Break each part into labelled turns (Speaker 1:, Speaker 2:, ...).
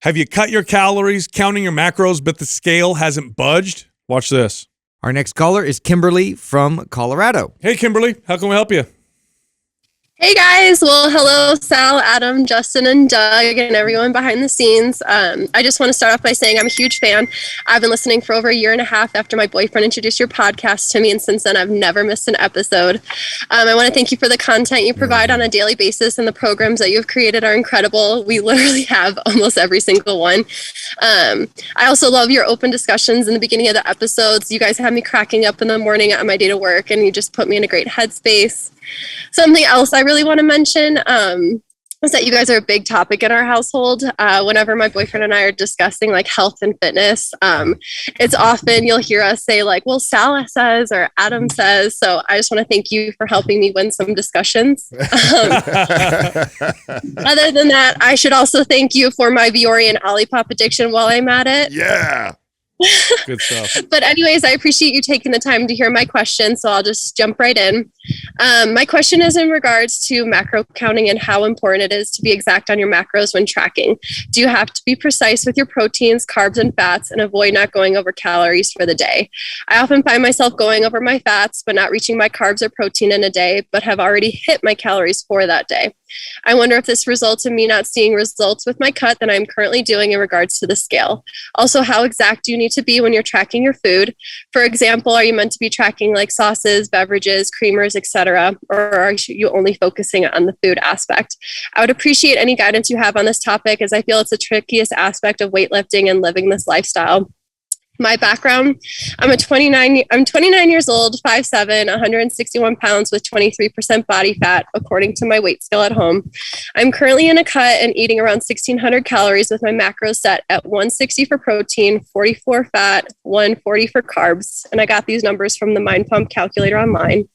Speaker 1: Have you cut your calories, counting your macros, but the scale hasn't budged? Watch this.
Speaker 2: Our next caller is Kimberly from Colorado.
Speaker 1: Hey, Kimberly. How can we help you?
Speaker 3: Hey guys, well, hello Sal, Adam, Justin, and Doug, and everyone behind the scenes. I just want to start off by saying I'm a huge fan. I've been listening for over a year and a half after my boyfriend introduced your podcast to me, and since then I've never missed an episode. I want to thank you for the content you provide on a daily basis, and the programs that you've created are incredible. We literally have almost every single one. I also love your open discussions in the beginning of the episodes. You guys have me cracking up in the morning on my day to work, and you just put me in a great headspace. Something else I really want to mention is that you guys are a big topic in our household. Whenever my boyfriend and I are discussing like health and fitness, it's often you'll hear us say like, well, Sal says or Adam says. So I just want to thank you for helping me win some discussions. Other than that, I should also thank you for my Viore and Olipop addiction while I'm at it.
Speaker 4: Yeah.
Speaker 1: Good stuff.
Speaker 3: But anyways, I appreciate you taking the time to hear my question, so I'll just jump right in. My question is in regards to macro counting and how important it is to be exact on your macros when tracking. Do you have to be precise with your proteins, carbs, and fats and avoid not going over calories for the day? I often find myself going over my fats, but not reaching my carbs or protein in a day, but have already hit my calories for that day. I wonder if this results in me not seeing results with my cut that I'm currently doing in regards to the scale. Also, how exact do you need to be when you're tracking your food? For example, are you meant to be tracking like sauces, beverages, creamers, etc., or are you only focusing on the food aspect? I would appreciate any guidance you have on this topic, as I feel it's the trickiest aspect of weightlifting and living this lifestyle. My background, I'm 29 years old, 5'7", 161 pounds with 23% body fat, according to my weight scale at home. I'm currently in a cut and eating around 1,600 calories with my macros set at 160 for protein, 44 fat, 140 for carbs. And I got these numbers from the Mind Pump calculator online.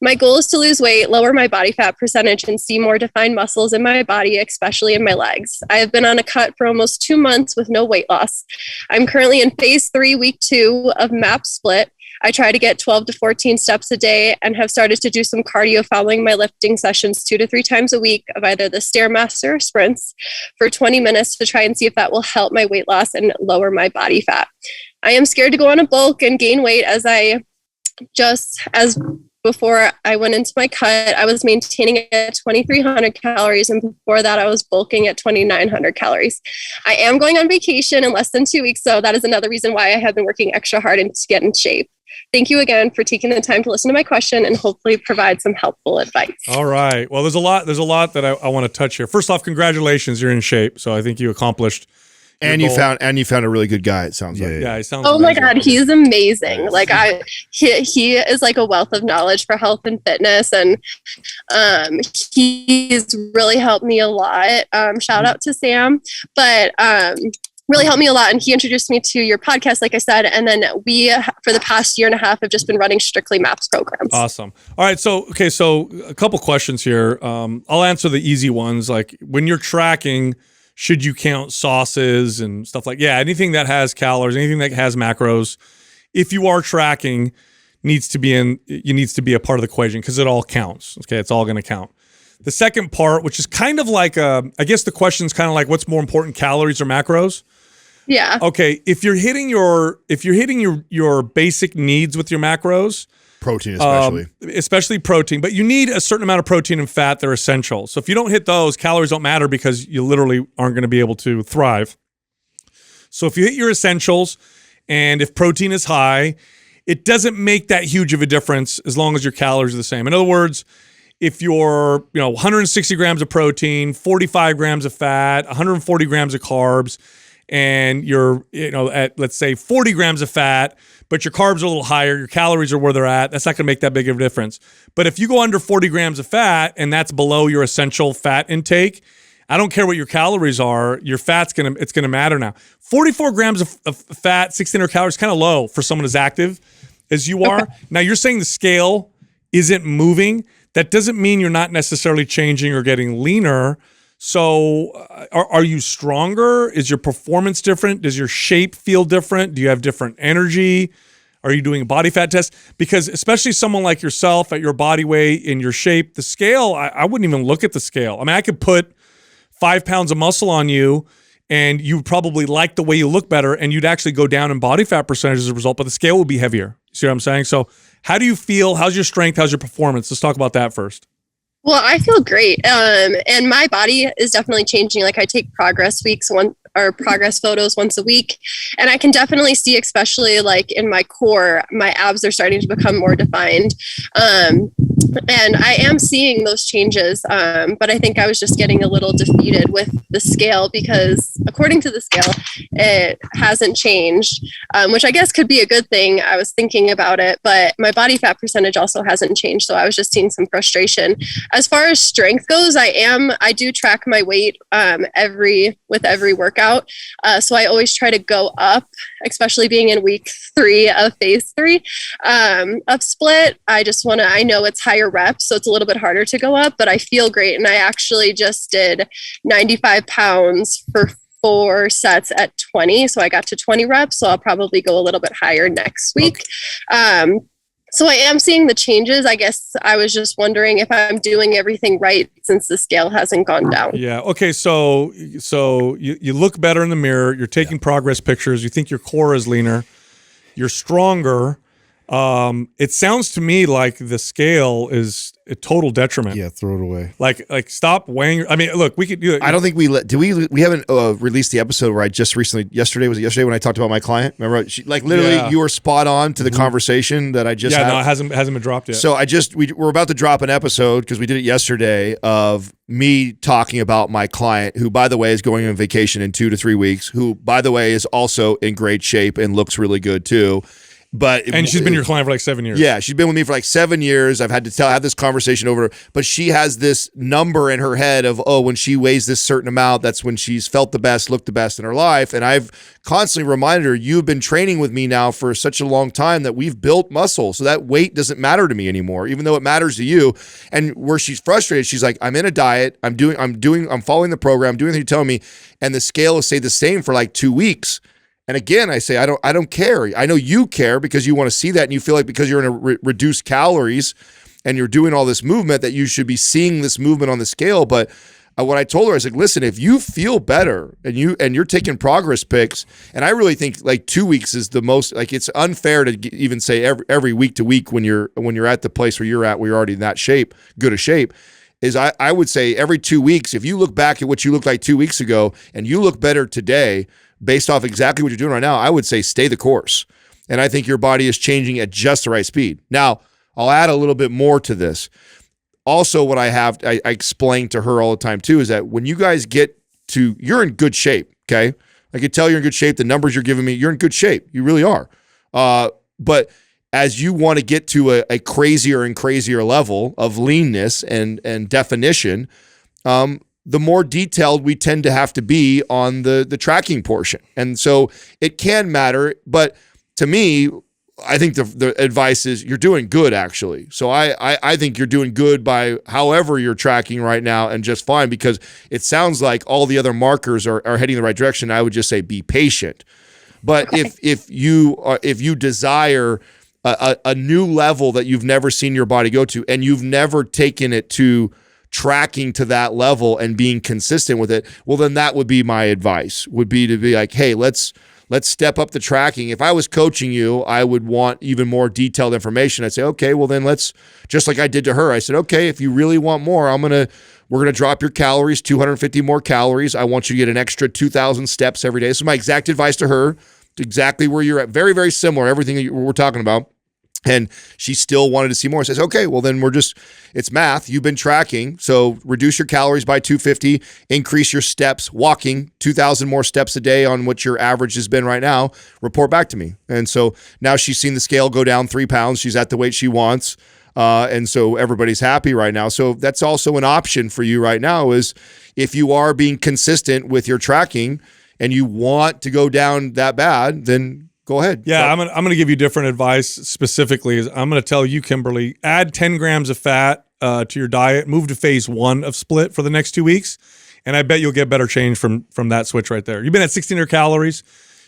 Speaker 3: My goal is to lose weight, lower my body fat percentage, and see more defined muscles in my body, especially in my legs. I have been on a cut for almost 2 months with no weight loss. I'm currently in phase 3, week 2 of MAP split. I try to get 12 to 14 steps a day and have started to do some cardio following my lifting sessions 2 to 3 times a week of either the Stairmaster or sprints for 20 minutes to try and see if that will help my weight loss and lower my body fat. I am scared to go on a bulk and gain weight before I went into my cut, I was maintaining at 2,300 calories, and before that, I was bulking at 2,900 calories. I am going on vacation in less than 2 weeks, so that is another reason why I have been working extra hard to get in shape. Thank you again for taking the time to listen to my question and hopefully provide some helpful advice.
Speaker 1: All right. Well, there's a lot that I want to touch here. First off, congratulations, you're in shape. So I think you accomplished.
Speaker 4: And you found a really good guy, it sounds like.
Speaker 1: Yeah, he sounds
Speaker 3: Oh
Speaker 1: amazing.
Speaker 3: my God, he's amazing. Like he is like a wealth of knowledge for health and fitness, and he's really helped me a lot. Shout out to Sam, but really helped me a lot, and he introduced me to your podcast, like I said, and then we, for the past year and a half, have just been running strictly MAPS programs.
Speaker 1: Awesome. All right, so a couple questions here. I'll answer the easy ones. Like when you're tracking, should you count sauces and stuff like, anything that has calories, anything that has macros, if you are tracking, needs to be a part of the equation because it all counts. Okay, it's all going to count. The second part, which is kind of like, I guess the question is kind of like, what's more important, calories or macros?
Speaker 3: Yeah.
Speaker 1: Okay, if you're hitting your basic needs with your macros,
Speaker 4: protein
Speaker 1: especially protein, but you need a certain amount of protein and fat. They're essential. So if you don't hit those, calories don't matter because you literally aren't going to be able to thrive. So if you hit your essentials and if protein is high, it doesn't make that huge of a difference as long as your calories are the same. In other words, if you're 160 grams of protein, 45 grams of fat, 140 grams of carbs, and you're at, let's say, 40 grams of fat, but your carbs are a little higher, your calories are where they're at, that's not going to make that big of a difference. But if you go under 40 grams of fat and that's below your essential fat intake, I don't care what your calories are, your fat's going to matter now. 44 grams of fat, 1,600 calories, kind of low for someone as active as you are. Now, you're saying the scale isn't moving. That doesn't mean you're not necessarily changing or getting leaner. So are you stronger? Is your performance different? Does your shape feel different? Do you have different energy? Are you doing a body fat test? Because especially someone like yourself at your body weight, in your shape, the scale, I wouldn't even look at the scale. I mean, I could put 5 pounds of muscle on you and you probably like the way you look better, and you'd actually go down in body fat percentage as a result, but the scale will be heavier. See what I'm saying? So how do you feel? How's your strength? How's your performance? Let's talk about that first.
Speaker 3: Well, I feel great. And my body is definitely changing. Like I take progress photos once a week. And I can definitely see, especially like in my core, my abs are starting to become more defined. And I am seeing those changes. But I think I was just getting a little defeated with the scale because according to the scale, it hasn't changed, which I guess could be a good thing. I was thinking about it, but my body fat percentage also hasn't changed. So I was just seeing some frustration. As far as strength goes, I do track my weight with every workout. So I always try to go up, especially being in week 3 of phase 3 of split. I know it's higher reps, so it's a little bit harder to go up, but I feel great. And I actually just did 95 pounds for 4 sets at 20. So I got to 20 reps. So I'll probably go a little bit higher next week. Okay. So I am seeing the changes. I guess I was just wondering if I'm doing everything right since the scale hasn't gone down.
Speaker 1: Yeah. Okay. So you look better in the mirror. You're taking progress pictures. You think your core is leaner. You're stronger. It sounds to me like the scale is a total detriment.
Speaker 4: Yeah, throw it away.
Speaker 1: Like stop weighing. I mean, look, we could do it.
Speaker 4: I don't think we haven't released the episode where I just recently, yesterday when I talked about my client? Remember, you were spot on to the conversation that I just had.
Speaker 1: No, it hasn't been dropped yet.
Speaker 4: So we're about to drop an episode because we did it yesterday of me talking about my client, who by the way is going on vacation in 2 to 3 weeks, who by the way is also in great shape and looks really good too. And
Speaker 1: she's been your client for like 7 years.
Speaker 4: Yeah, she's been with me for like 7 years. I've had to have this conversation over, but she has this number in her head of, when she weighs this certain amount, that's when she's felt the best, looked the best in her life. And I've constantly reminded her, you've been training with me now for such a long time that we've built muscle. So that weight doesn't matter to me anymore, even though it matters to you. And where she's frustrated, she's like, I'm in a diet. I'm following the program, doing what you're telling me. And the scale will stay the same for like 2 weeks. And again, I say, I don't care. I know you care because you want to see that and you feel like because you're in a reduced calories and you're doing all this movement that you should be seeing this movement on the scale. But what I told her, I was like, listen, if you feel better and you're taking progress pics, and I really think like 2 weeks is the most, like it's unfair to even say every week to week when you're at the place where you're at, where you're already in that shape, good a shape. Is I would say every 2 weeks, if you look back at what you looked like 2 weeks ago and you look better today, based off exactly what you're doing right now, I would say stay the course. And I think your body is changing at just the right speed. Now, I'll add a little bit more to this. Also, what I explain to her all the time too, is that when you guys you're in good shape, okay? I can tell you're in good shape. The numbers you're giving me, you're in good shape. You really are. But as you want to get to a crazier and crazier level of leanness and definition, the more detailed we tend to have to be on the tracking portion. And so it can matter, but to me, I think the advice is you're doing good actually. So I think you're doing good by however you're tracking right now and just fine, because it sounds like all the other markers are heading in the right direction. I would just say be patient. But okay. if you desire a new level that you've never seen your body go to and you've never taken it to tracking to that level and being consistent with it, well, then that would be my advice, would be to be like, hey, let's step up the tracking. If I was coaching you, I would want even more detailed information. I'd say, okay, well then let's, just like I did to her, I said, okay, if you really want more, we're going to drop your calories, 250 more calories. I want you to get an extra 2,000 steps every day. This is my exact advice to her, exactly where you're at. Very, very similar, everything that we're talking about. And she still wanted to see more. I says, okay, well then it's math. You've been tracking. So reduce your calories by 250, increase your steps, walking 2,000 more steps a day on what your average has been right now. Report back to me. And so now she's seen the scale go down 3 pounds. She's at the weight she wants. And so everybody's happy right now. So that's also an option for you right now, is if you are being consistent with your tracking and you want to go down that bad, then go ahead.
Speaker 1: Yeah, I'm gonna give you different advice specifically. I'm gonna tell you, Kimberly, add 10 grams of fat to your diet, move to phase 1 of split for the next 2 weeks, and I bet you'll get better change from that switch right there. You've been at 1,600 calories.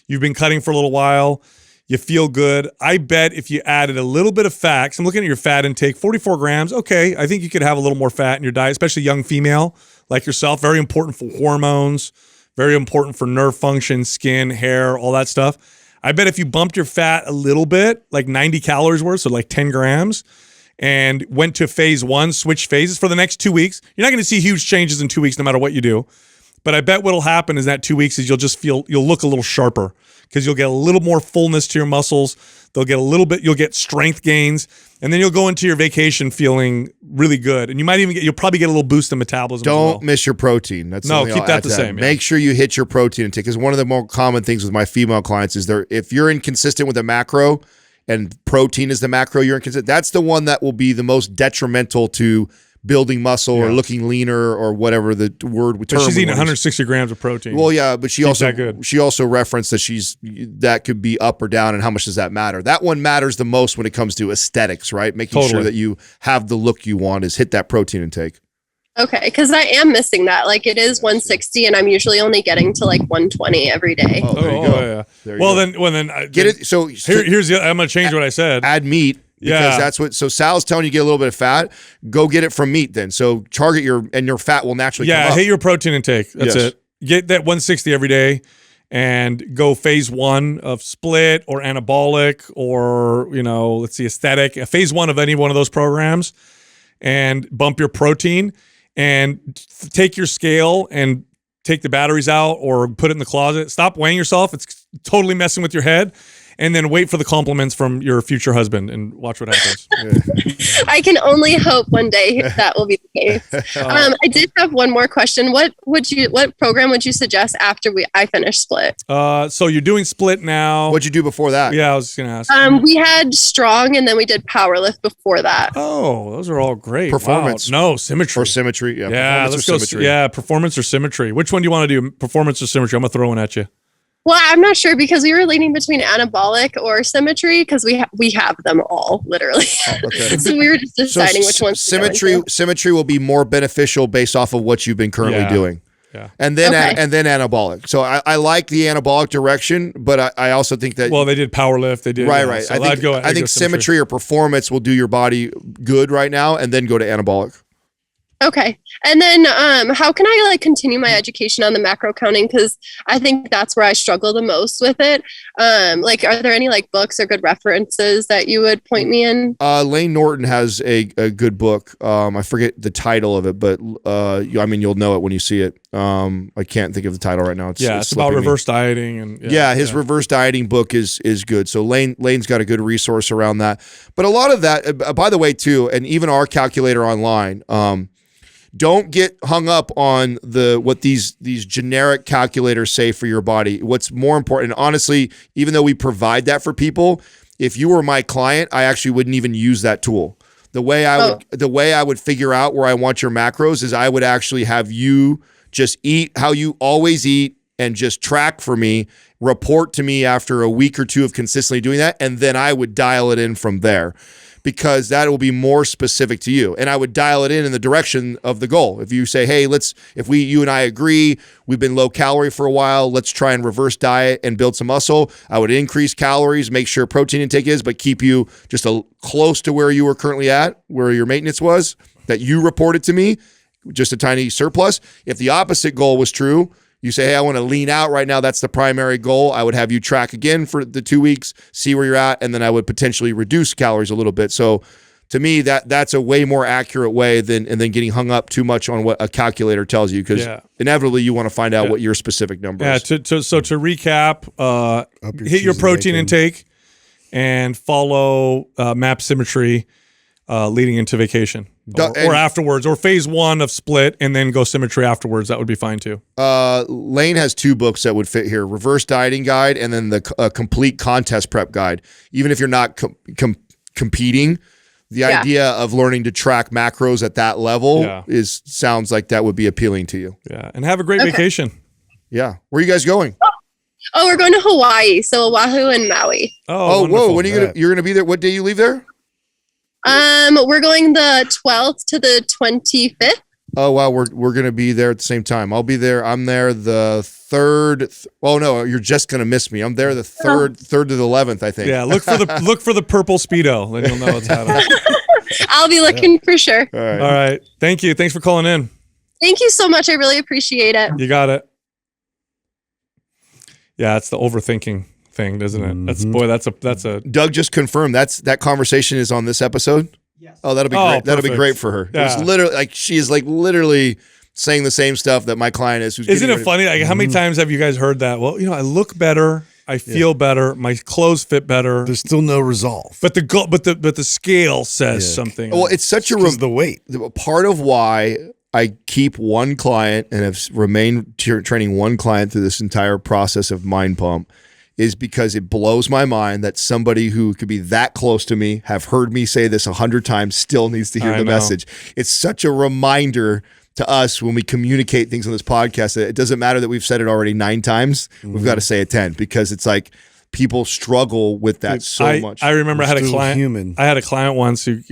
Speaker 1: You've been cutting for a little while. You feel good. I bet if you added a little bit of fat, 'cause I'm looking at your fat intake, 44 grams. Okay, I think you could have a little more fat in your diet, especially young female like yourself. Very important for hormones. very important for nerve function, skin, hair, all that stuff. I bet if you bumped your fat a little bit, like 90 calories worth, so like 10 grams, and went to phase 1, switch phases for the next 2 weeks, you're not going to see huge changes in 2 weeks no matter what you do. But I bet what'll happen is that 2 weeks is you'll look a little sharper because you'll get a little more fullness to your muscles. You'll get strength gains, and then you'll go into your vacation feeling really good. And you'll probably get a little boost in metabolism.
Speaker 4: Don't miss your protein. That's
Speaker 1: No,
Speaker 4: something
Speaker 1: keep
Speaker 4: I'll
Speaker 1: that
Speaker 4: add
Speaker 1: the
Speaker 4: to
Speaker 1: same, yeah.
Speaker 4: Make sure you hit your protein intake, because one of the more common things with my female clients is if you're inconsistent with a macro, and protein is the macro you're inconsistent, that's the one that will be the most detrimental to building muscle or looking leaner or whatever the word.
Speaker 1: But she's eating 160 grams of protein.
Speaker 4: Well, yeah, but she
Speaker 1: Keep that good.
Speaker 4: also referenced that that could be up or down, and how much does that matter? That one matters the most when it comes to aesthetics, right? Making sure that you have the look you want is hit that protein intake.
Speaker 3: Okay, because I am missing that. Like it is 160, and I'm usually only getting to like 120 every day.
Speaker 4: Oh, there you go.
Speaker 1: Yeah.
Speaker 4: There you go.
Speaker 1: Then
Speaker 4: Get it. So
Speaker 1: here's I'm gonna change what I said.
Speaker 4: Add meat. Because that's what. So Sal's telling you get a little bit of fat. Go get it from meat then. So target your fat will naturally. come up.
Speaker 1: Hit your protein intake. That's it. Get that 160 every day, and go phase 1 of split or anabolic or let's see, aesthetic. Phase 1 of any one of those programs, and bump your protein, and take your scale and take the batteries out or put it in the closet. Stop weighing yourself. It's totally messing with your head. And then wait for the compliments from your future husband and watch what happens.
Speaker 3: I can only hope one day that will be the case. I did have one more question. What program would you suggest after I finish Split?
Speaker 1: So you're doing Split now.
Speaker 4: What'd you do before that?
Speaker 1: Yeah, I was just gonna ask.
Speaker 3: We had Strong, and then we did Powerlift before that.
Speaker 1: Oh, those are all great.
Speaker 4: Performance.
Speaker 1: Wow. No, Symmetry.
Speaker 4: Or Symmetry. Yeah.
Speaker 1: Yeah, let's go.
Speaker 4: Symmetry.
Speaker 1: Yeah, Performance or Symmetry. Which one do you want to do? Performance or Symmetry? I'm gonna throw one at you.
Speaker 3: Well, I'm not sure because we were leaning between anabolic or Symmetry because we have them all literally.
Speaker 4: Okay.
Speaker 3: So we were just deciding which one.
Speaker 4: Symmetry will be more beneficial based off of what you've been currently doing.
Speaker 1: Yeah.
Speaker 4: And then anabolic. So I like the anabolic direction, but I also think that
Speaker 1: they did Powerlift. They did
Speaker 4: right.
Speaker 1: So
Speaker 4: I think Symmetry or Performance will do your body good right now, and then go to anabolic.
Speaker 3: Okay. And then how can I continue my education on the macro counting? Because I think that's where I struggle the most with it. Are there any books or good references that you would point me in?
Speaker 4: Lane Norton has a good book. I forget the title of it, but you'll know it when you see it. I can't think of the title right now.
Speaker 1: It's about reverse dieting and
Speaker 4: his reverse dieting book is good. So Lane's got a good resource around that. But a lot of that, by the way, too, and even our calculator online, don't get hung up on what these generic calculators say for your body. What's more important, honestly, even though we provide that for people, if you were my client, I actually wouldn't even use that tool. The way I would figure out where I want your macros is I would actually have you just eat how you always eat and just track for me, report to me after a week or two of consistently doing that, and then I would dial it in from there. Because that will be more specific to you. And I would dial it in the direction of the goal. If you say, hey, if you and I agree, we've been low calorie for a while, let's try and reverse diet and build some muscle. I would increase calories, make sure protein intake is, but keep you just close to where you were currently at, where your maintenance was, that you reported to me, just a tiny surplus. If the opposite goal was true, you say, hey, I want to lean out right now. That's the primary goal. I would have you track again for the 2 weeks, see where you're at, and then I would potentially reduce calories a little bit. So to me, that's a way more accurate way than getting hung up too much on what a calculator tells you, because inevitably you want to find out what your specific number is.
Speaker 1: So to recap, hit your protein intake and follow MAP Symmetry leading into vacation. Or afterwards, or phase 1 of Split, and then go Symmetry afterwards. That would be fine too.
Speaker 4: Lane has 2 books that would fit here: Reverse Dieting Guide and then the Complete Contest Prep Guide. Even if you're not competing, the idea of learning to track macros at that level sounds like that would be appealing to you.
Speaker 1: Yeah, and have a great vacation.
Speaker 4: Yeah, where are you guys going?
Speaker 3: Oh, we're going to Hawaii, so Oahu and Maui.
Speaker 4: Oh, whoa! When are you're gonna be there? What day you leave there?
Speaker 3: We're going the 12th to the 25th.
Speaker 4: Oh wow, we're gonna be there at the same time. I'll be there. I'm there the 3rd. Oh no, you're just gonna miss me. I'm there the 3rd to the 11th, I think.
Speaker 1: Yeah, look for the purple Speedo, then you'll know what's happening.
Speaker 3: I'll be looking for sure.
Speaker 4: All right.
Speaker 1: All right. Thank you. Thanks for calling in.
Speaker 3: Thank you so much. I really appreciate it.
Speaker 1: You got it. Yeah, it's the overthinking thing, doesn't it? That's a
Speaker 4: Doug just confirmed that conversation is on this episode. Yes. Oh, that'll be great. That'll be
Speaker 1: perfect.
Speaker 4: great for her.
Speaker 1: Yeah.
Speaker 4: It's literally like she is like literally saying the same stuff that my client is. Who's
Speaker 1: Isn't
Speaker 4: getting
Speaker 1: it funny? Like how many times have you guys heard that? Well, I look better, I feel better, my clothes fit better,
Speaker 5: There's still no resolve.
Speaker 1: but the scale says something.
Speaker 4: Well, it's such a
Speaker 5: Because the weight.
Speaker 4: part of why I keep one client and have remained training one client through this entire process of Mind Pump is because it blows my mind that somebody who could be that close to me, have heard me say this 100 times, still needs to hear
Speaker 1: I
Speaker 4: the
Speaker 1: know.
Speaker 4: message. It's such a reminder to us when we communicate things on this podcast that it doesn't matter that we've said it already 9 times. We've got to say it 10 because it's like people struggle with that so much.
Speaker 1: I remember I had a
Speaker 5: still
Speaker 1: client.
Speaker 5: human.
Speaker 1: I had a client once who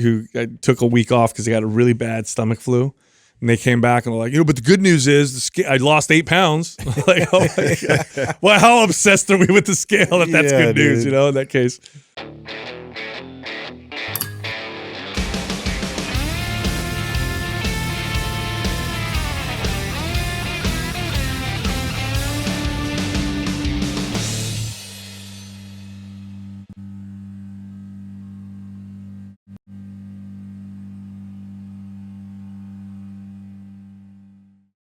Speaker 1: took a week off because he got a really bad stomach flu. And they came back and they're like, but the good news is I lost 8 pounds. Like, oh my God. Well, how obsessed are we with the scale if that's
Speaker 5: Yeah,
Speaker 1: good news,
Speaker 5: dude.
Speaker 1: in that case?